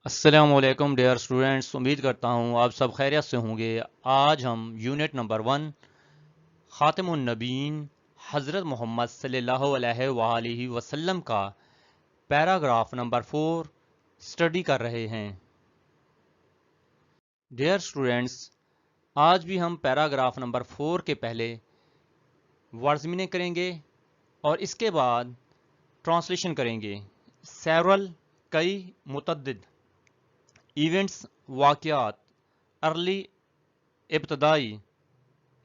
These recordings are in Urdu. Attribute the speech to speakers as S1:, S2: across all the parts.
S1: السلام علیکم ڈیئر اسٹوڈینٹس، امید کرتا ہوں آپ سب خیریت سے ہوں گے۔ آج ہم یونٹ نمبر 1 خاتم النبیین حضرت محمد صلی اللہ علیہ وآلہ وسلم کا پیراگراف نمبر 4 اسٹڈی کر رہے ہیں۔ ڈیئر اسٹوڈینٹس، آج بھی ہم پیراگراف نمبر 4 کے پہلے ورڈز میننگ کریں گے اور اس کے بعد ٹرانسلیشن کریں گے۔ سیورل کئی متعدد ایونٹس واقعات ارلی ابتدائی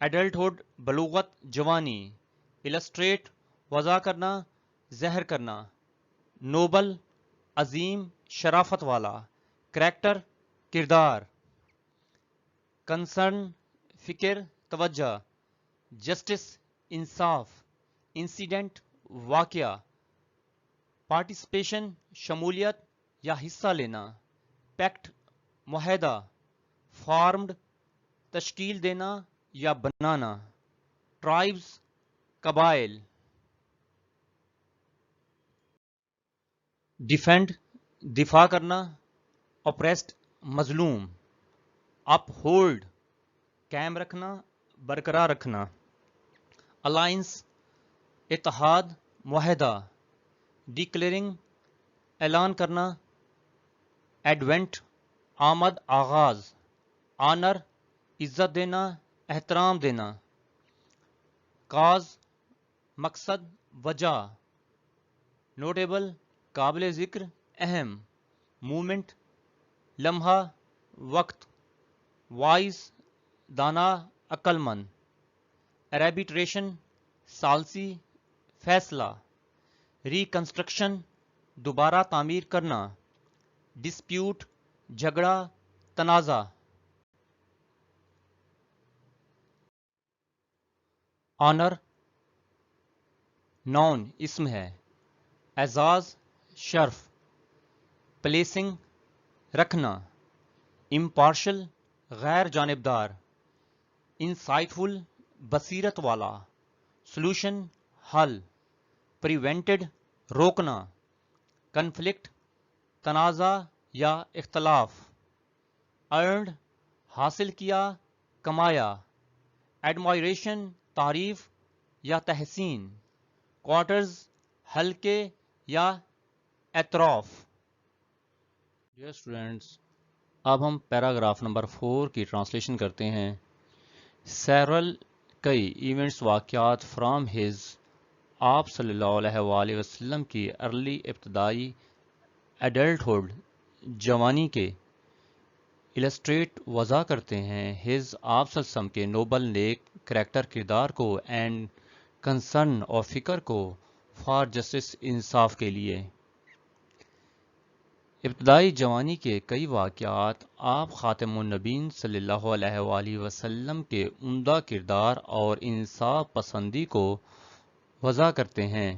S1: ایڈلٹہڈ بلوغت جوانی السٹریٹ وضع کرنا ظاہر کرنا نوبل عظیم شرافت والا کریکٹر کردار کنسرن فکر توجہ جسٹس انصاف انسیڈنٹ واقعہ پارٹیسپیشن شمولیت یا حصہ لینا پیکٹ معاہدہ فارمڈ تشکیل دینا یا بنانا ٹرائبز قبائل ڈیفینڈ دفاع کرنا اوپریسڈ مظلوم اپ ہولڈ قائم رکھنا برقرار رکھنا الائنس اتحاد معاہدہ ڈکلیئرنگ اعلان کرنا ایڈونٹ آمد آغاز آنر عزت دینا احترام دینا کاز مقصد وجہ نوٹیبل قابل ذکر اہم مومنٹ لمحہ وقت وائز دانا عقل مند اربیٹریشن ثالثی فیصلہ ریکنسٹرکشن دوبارہ تعمیر کرنا ڈسپیوٹ جھگڑا تنازع آنر نون اسم ہے اعزاز شرف پلیسنگ رکھنا امپارشل غیر جانبدار انسائٹفل بصیرت والا سلوشن حل پریونٹڈ روکنا کنفلکٹ تنازع یا اختلاف ارنڈ حاصل کیا کمایا ایڈمائریشن تعریف یا تحسین کوارٹرز حلقے یا اطراف۔ ڈیئر اسٹوڈینٹس، اب ہم پیراگراف نمبر 4 کی ٹرانسلیشن کرتے ہیں۔ سیورل کئی ایونٹس واقعات فرام ہز آپ صلی اللہ علیہ وآلہ وسلم کی ارلی ابتدائی ایڈلٹہڈ جوانی کے السٹریٹ وضع کرتے ہیں ہز آپ صلی اللہ علیہ وسلم کے نوبل نیک کریکٹر کردار کو اینڈ کنسرن اور فکر کو فار جسٹس انصاف کے لیے۔ ابتدائی جوانی کے کئی واقعات آپ خاتم النبیین صلی اللہ علیہ وآلہ وسلم کے عمدہ کردار اور انصاف پسندی کو وضع کرتے ہیں۔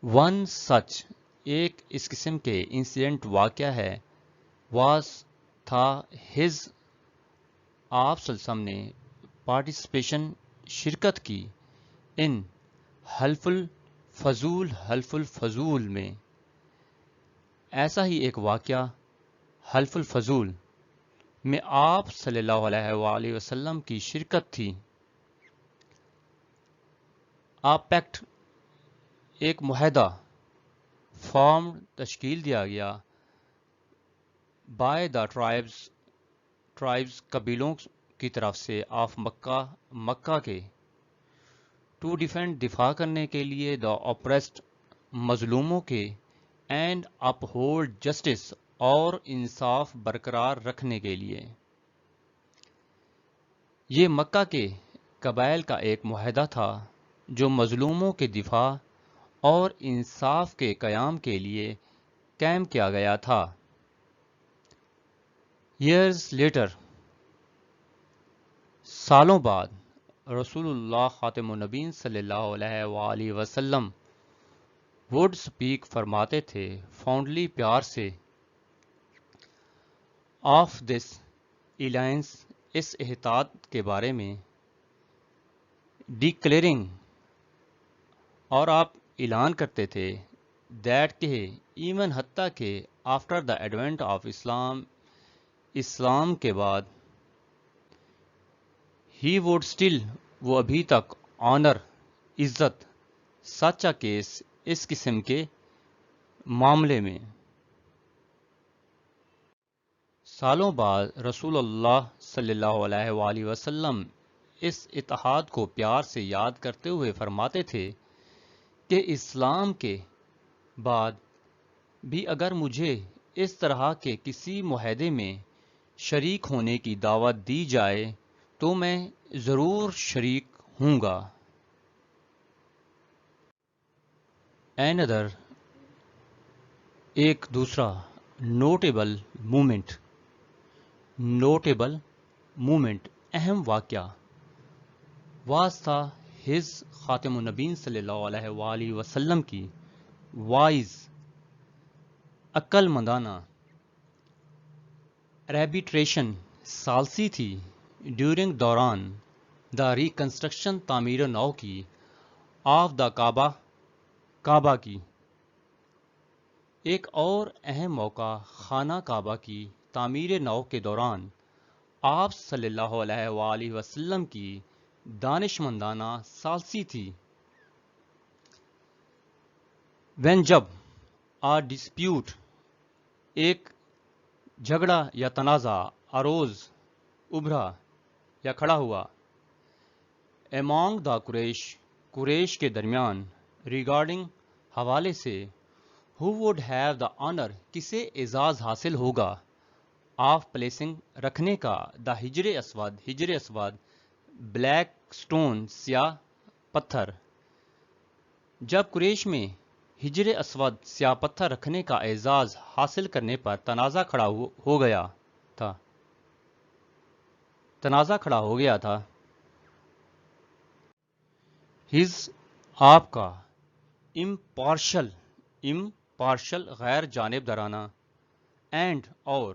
S1: ون سچ ایک اس قسم کے انسیڈنٹ واقعہ ہے واز تھا ہز آپ صلی اللہ علیہ وسلم نے پارٹیسپیشن شرکت کی ان حلف الفضول میں ایسا ہی ایک واقعہ حلف الفضول میں آپ صلی اللہ علیہ وآلہ وسلم کی شرکت تھی۔ آپ پیکٹ ایک معاہدہ فارم تشکیل دیا گیا بائی دا ٹرائبز قبیلوں کی طرف سے آف مکہ کے ٹو ڈیفینڈ دفاع کرنے کے لیے دا اوپریسڈ مظلوموں کے اینڈ اپ ہولڈ جسٹس اور انصاف برقرار رکھنے کے لیے۔ یہ مکہ کے قبائل کا ایک معاہدہ تھا جو مظلوموں کے دفاع اور انصاف کے قیام کے لیے قائم کیا گیا تھا۔ ایئرز لیٹر سالوں بعد رسول اللہ خاتم النبیین صلی اللہ علیہ وآلہ وسلم وڈ سپیک فرماتے تھے فاؤنڈلی پیار سے آف دس الائنس اس اتحاد کے بارے میں ڈکلیئرنگ اور آپ اعلان کرتے تھے that کہ ایون حتیٰ کہ آفٹر دا ایڈوینٹ آف اسلام کے بعد ہی ووڈ اسٹل وہ ابھی تک آنر عزت سچا کیس اس قسم کے معاملے میں سالوں بعد رسول اللہ صلی اللہ علیہ وآلہ وسلم اس اتحاد کو پیار سے یاد کرتے ہوئے فرماتے تھے کہ اسلام کے بعد بھی اگر مجھے اس طرح کے کسی معاہدے میں شریک ہونے کی دعوت دی جائے تو میں ضرور شریک ہوں گا۔ another ایک دوسرا نوٹیبل مومنٹ اہم واقعہ واسطہ ہز خاتم النبین صلی اللہ علیہ وآلہ وسلم کی وائز عقل مندانہ ریبیٹریشن ثالثی تھی ڈیورنگ دوران دا ریکنسٹرکشن تعمیر نو کی آف دا کعبہ کی۔ ایک اور اہم موقع خانہ کعبہ کی تعمیر نو کے دوران آپ صلی اللہ علیہ وآلہ وسلم کی دانشمندانہ ثالثی تھی۔ وین جب آ ڈسپیوٹ ایک جھگڑا یا تنازع اروز ابھرا یا کھڑا ہوا among دا قریش کے درمیان ریگارڈنگ حوالے سے who would have the honor کسے اعزاز حاصل ہوگا آف پلیسنگ رکھنے کا دا ہجر اسود بلیک سٹون سیاہ پتھر۔ جب قریش میں ہجر اسود سیاہ پتھر رکھنے کا اعزاز حاصل کرنے پر تنازع کھڑا ہو گیا تھا ہز آپ کا امپارشل غیر جانبدارانہ اینڈ اور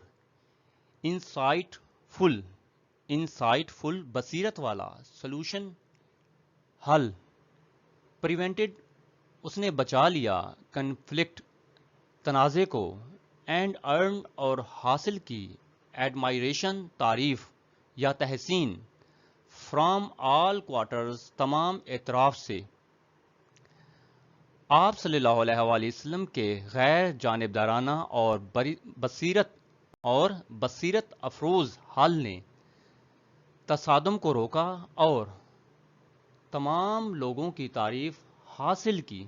S1: انسائٹ فل بصیرت والا سلوشن حل پریونٹڈ اس نے بچا لیا کنفلکٹ تنازع کو اینڈ ارنڈ اور حاصل کی ایڈمائریشن تعریف یا تحسین فرام آل کوارٹرز تمام اطراف سے۔ آپ صلی اللہ علیہ وآلہ وسلم کے غیر جانبدارانہ اور بصیرت افروز حل نے تصادم کو روکا اور تمام لوگوں کی تعریف حاصل کی۔